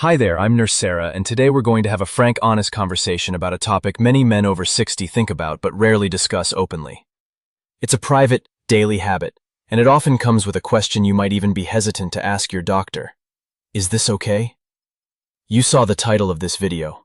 Hi there, I'm Nurse Sarah, and today we're going to have a frank, honest conversation about a topic many men over 60 think about but rarely discuss openly. It's a private, daily habit, and it often comes with a question you might even be hesitant to ask your doctor. Is this okay? You saw the title of this video.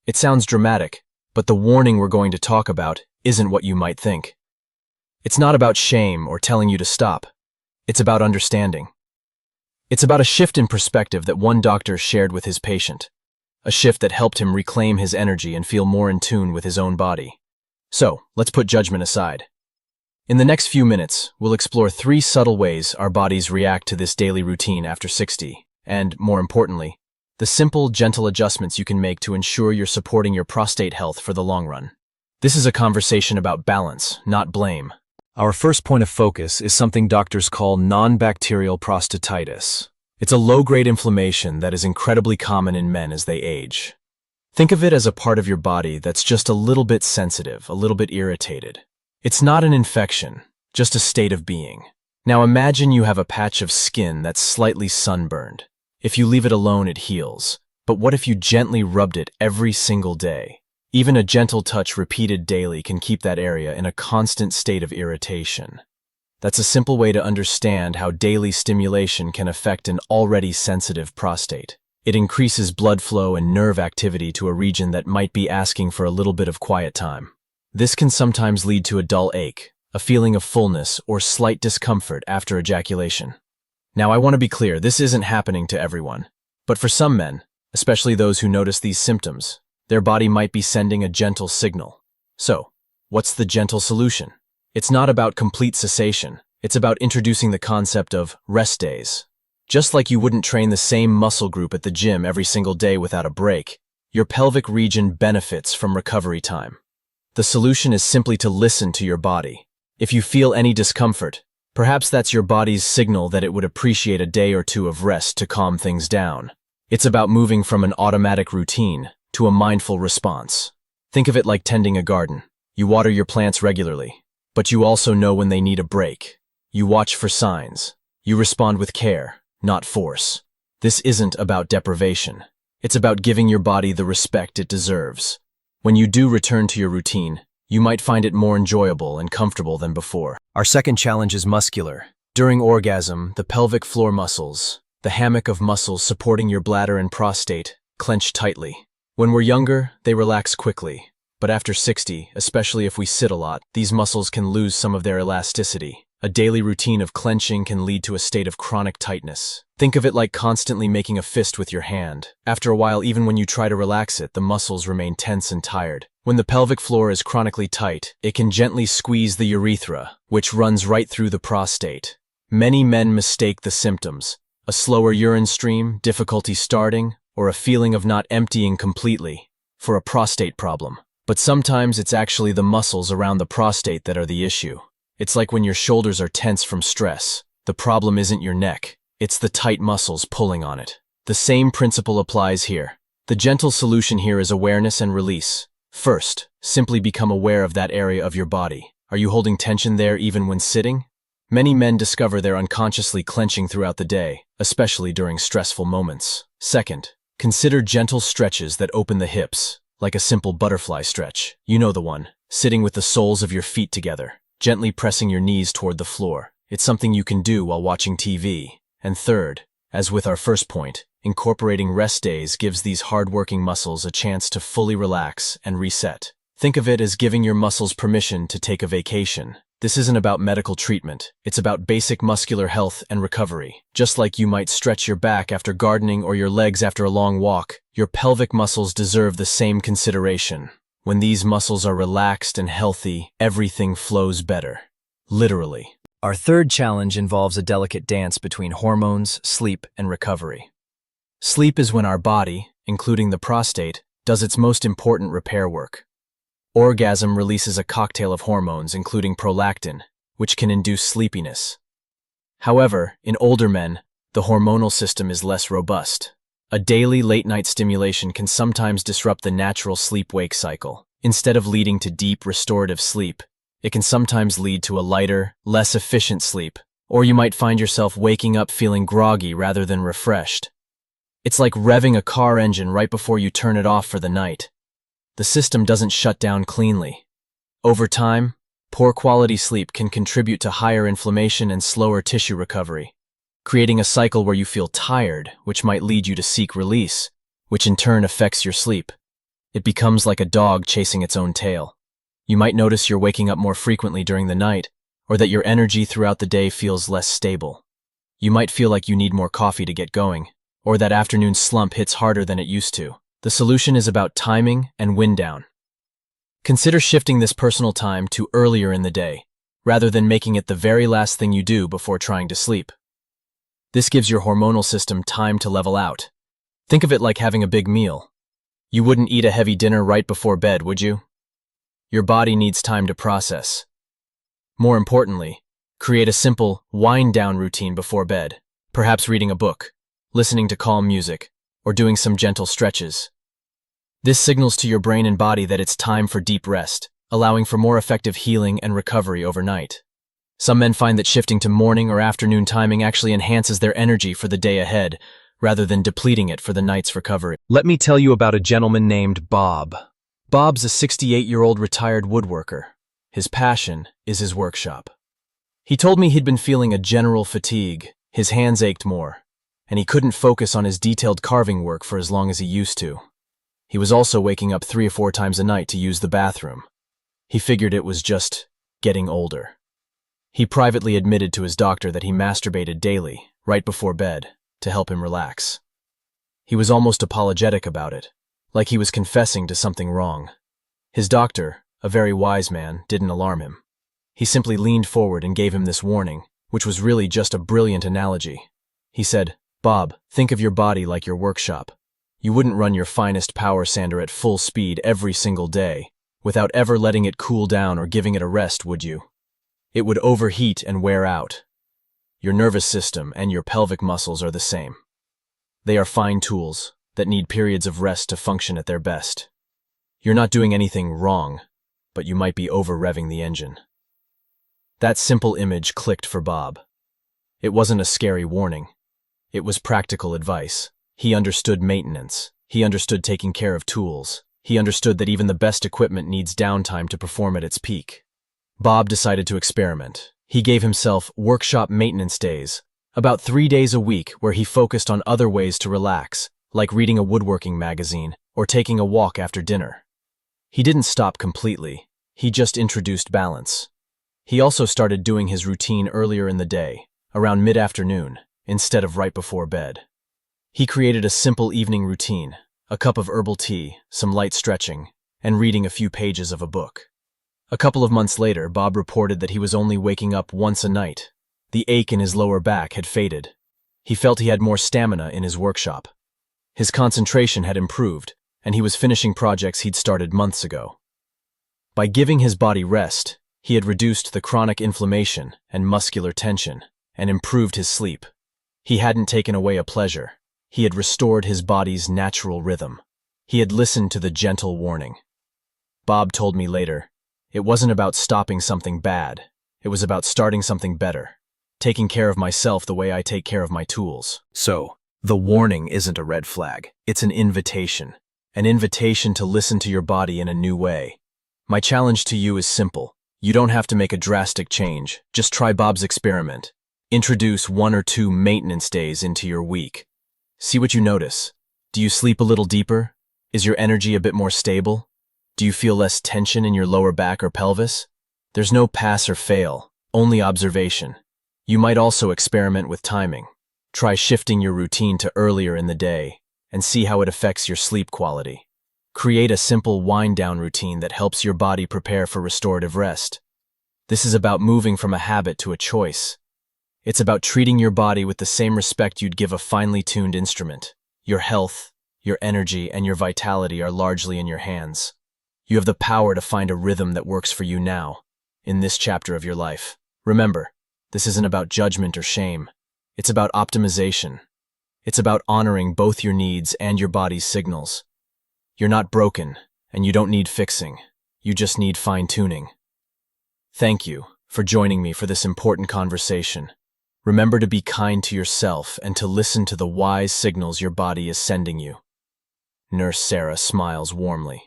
It sounds dramatic, but the warning we're going to talk about isn't what you might think. It's not about shame or telling you to stop. It's about understanding. It's about a shift in perspective that one doctor shared with his patient, a shift that helped him reclaim his energy and feel more in tune with his own body. So, let's put judgment aside. In the next few minutes, we'll explore 3 subtle ways our bodies react to this daily routine after 60, and, more importantly, the simple, gentle adjustments you can make to ensure you're supporting your prostate health for the long run. This is a conversation about balance, not blame. Our first point of focus is something doctors call non-bacterial prostatitis. It's a low-grade inflammation that is incredibly common in men as they age. Think of it as a part of your body that's just a little bit sensitive, a little bit irritated. It's not an infection, just a state of being. Now imagine you have a patch of skin that's slightly sunburned. If you leave it alone, it heals. But what if you gently rubbed it every single day? Even a gentle touch repeated daily can keep that area in a constant state of irritation. That's a simple way to understand how daily stimulation can affect an already sensitive prostate. It increases blood flow and nerve activity to a region that might be asking for a little bit of quiet time. This can sometimes lead to a dull ache, a feeling of fullness, or slight discomfort after ejaculation. Now, I want to be clear, this isn't happening to everyone. But for some men, especially those who notice these symptoms, their body might be sending a gentle signal. So, what's the gentle solution? It's not about complete cessation. It's about introducing the concept of rest days. Just like you wouldn't train the same muscle group at the gym every single day without a break, your pelvic region benefits from recovery time. The solution is simply to listen to your body. If you feel any discomfort, perhaps that's your body's signal that it would appreciate a day or two of rest to calm things down. It's about moving from an automatic routine to a mindful response. Think of it like tending a garden. You water your plants regularly, but you also know when they need a break. You watch for signs. You respond with care, not force. This isn't about deprivation. It's about giving your body the respect it deserves. When you do return to your routine, you might find it more enjoyable and comfortable than before. Our second challenge is muscular. During orgasm, the pelvic floor muscles, the hammock of muscles supporting your bladder and prostate, clench tightly. When we're younger, they relax quickly. But after 60, especially if we sit a lot, these muscles can lose some of their elasticity. A daily routine of clenching can lead to a state of chronic tightness. Think of it like constantly making a fist with your hand. After a while, even when you try to relax it, the muscles remain tense and tired. When the pelvic floor is chronically tight, it can gently squeeze the urethra, which runs right through the prostate. Many men mistake the symptoms: a slower urine stream, difficulty starting, or a feeling of not emptying completely, for a prostate problem. But sometimes it's actually the muscles around the prostate that are the issue. It's like when your shoulders are tense from stress. The problem isn't your neck, it's the tight muscles pulling on it. The same principle applies here. The gentle solution here is awareness and release. First, simply become aware of that area of your body. Are you holding tension there even when sitting? Many men discover they're unconsciously clenching throughout the day, especially during stressful moments. Second, consider gentle stretches that open the hips, like a simple butterfly stretch. You know the one, sitting with the soles of your feet together, gently pressing your knees toward the floor. It's something you can do while watching TV. And third, as with our first point, incorporating rest days gives these hard-working muscles a chance to fully relax and reset. Think of it as giving your muscles permission to take a vacation. This isn't about medical treatment. It's about basic muscular health and recovery. Just like you might stretch your back after gardening or your legs after a long walk, your pelvic muscles deserve the same consideration. When these muscles are relaxed and healthy, everything flows better. Literally. Our third challenge involves a delicate dance between hormones, sleep, and recovery. Sleep is when our body, including the prostate, does its most important repair work. Orgasm releases a cocktail of hormones, including prolactin, which can induce sleepiness. However, in older men, the hormonal system is less robust. A daily late-night stimulation can sometimes disrupt the natural sleep-wake cycle. Instead of leading to deep, restorative sleep, it can sometimes lead to a lighter, less efficient sleep, or you might find yourself waking up feeling groggy rather than refreshed. It's like revving a car engine right before you turn it off for the night. The system doesn't shut down cleanly. Over time, poor quality sleep can contribute to higher inflammation and slower tissue recovery, creating a cycle where you feel tired, which might lead you to seek release, which in turn affects your sleep. It becomes like a dog chasing its own tail. You might notice you're waking up more frequently during the night, or that your energy throughout the day feels less stable. You might feel like you need more coffee to get going, or that afternoon slump hits harder than it used to. The solution is about timing and wind down. Consider shifting this personal time to earlier in the day, rather than making it the very last thing you do before trying to sleep. This gives your hormonal system time to level out. Think of it like having a big meal. You wouldn't eat a heavy dinner right before bed, would you? Your body needs time to process. More importantly, create a simple wind-down routine before bed, perhaps reading a book, listening to calm music, or doing some gentle stretches. This signals to your brain and body that it's time for deep rest, allowing for more effective healing and recovery overnight. Some men find that shifting to morning or afternoon timing actually enhances their energy for the day ahead, rather than depleting it for the night's recovery. Let me tell you about a gentleman named Bob. Bob's a 68-year-old retired woodworker. His passion is his workshop. He told me he'd been feeling a general fatigue, his hands ached more, and he couldn't focus on his detailed carving work for as long as he used to. He was also waking up 3 or 4 times a night to use the bathroom. He figured it was just getting older. He privately admitted to his doctor that he masturbated daily, right before bed, to help him relax. He was almost apologetic about it, like he was confessing to something wrong. His doctor, a very wise man, didn't alarm him. He simply leaned forward and gave him this warning, which was really just a brilliant analogy. He said, "Bob, think of your body like your workshop. You wouldn't run your finest power sander at full speed every single day, without ever letting it cool down or giving it a rest, would you? It would overheat and wear out. Your nervous system and your pelvic muscles are the same. They are fine tools that need periods of rest to function at their best. You're not doing anything wrong, but you might be over-revving the engine." That simple image clicked for Bob. It wasn't a scary warning. It was practical advice. He understood maintenance. He understood taking care of tools. He understood that even the best equipment needs downtime to perform at its peak. Bob decided to experiment. He gave himself workshop maintenance days, about 3 days a week where he focused on other ways to relax, like reading a woodworking magazine or taking a walk after dinner. He didn't stop completely. He just introduced balance. He also started doing his routine earlier in the day, around mid-afternoon, instead of right before bed. He created a simple evening routine, a cup of herbal tea, some light stretching, and reading a few pages of a book. A couple of months later, Bob reported that he was only waking up once a night. The ache in his lower back had faded. He felt he had more stamina in his workshop. His concentration had improved, and he was finishing projects he'd started months ago. By giving his body rest, he had reduced the chronic inflammation and muscular tension, and improved his sleep. He hadn't taken away a pleasure. He had restored his body's natural rhythm. He had listened to the gentle warning. Bob told me later, it wasn't about stopping something bad. It was about starting something better, taking care of myself the way I take care of my tools. So, the warning isn't a red flag. It's an invitation to listen to your body in a new way. My challenge to you is simple. You don't have to make a drastic change. Just try Bob's experiment. Introduce 1 or 2 maintenance days into your week. See what you notice. Do you sleep a little deeper? Is your energy a bit more stable? Do you feel less tension in your lower back or pelvis? There's no pass or fail, only observation. You might also experiment with timing. Try shifting your routine to earlier in the day and see how it affects your sleep quality. Create a simple wind-down routine that helps your body prepare for restorative rest. This is about moving from a habit to a choice. It's about treating your body with the same respect you'd give a finely tuned instrument. Your health, your energy, and your vitality are largely in your hands. You have the power to find a rhythm that works for you now, in this chapter of your life. Remember, this isn't about judgment or shame. It's about optimization. It's about honoring both your needs and your body's signals. You're not broken, and you don't need fixing. You just need fine-tuning. Thank you for joining me for this important conversation. Remember to be kind to yourself and to listen to the wise signals your body is sending you. Nurse Sarah smiles warmly.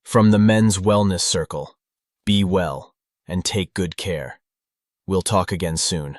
From the Men's Wellness Circle, be well and take good care. We'll talk again soon.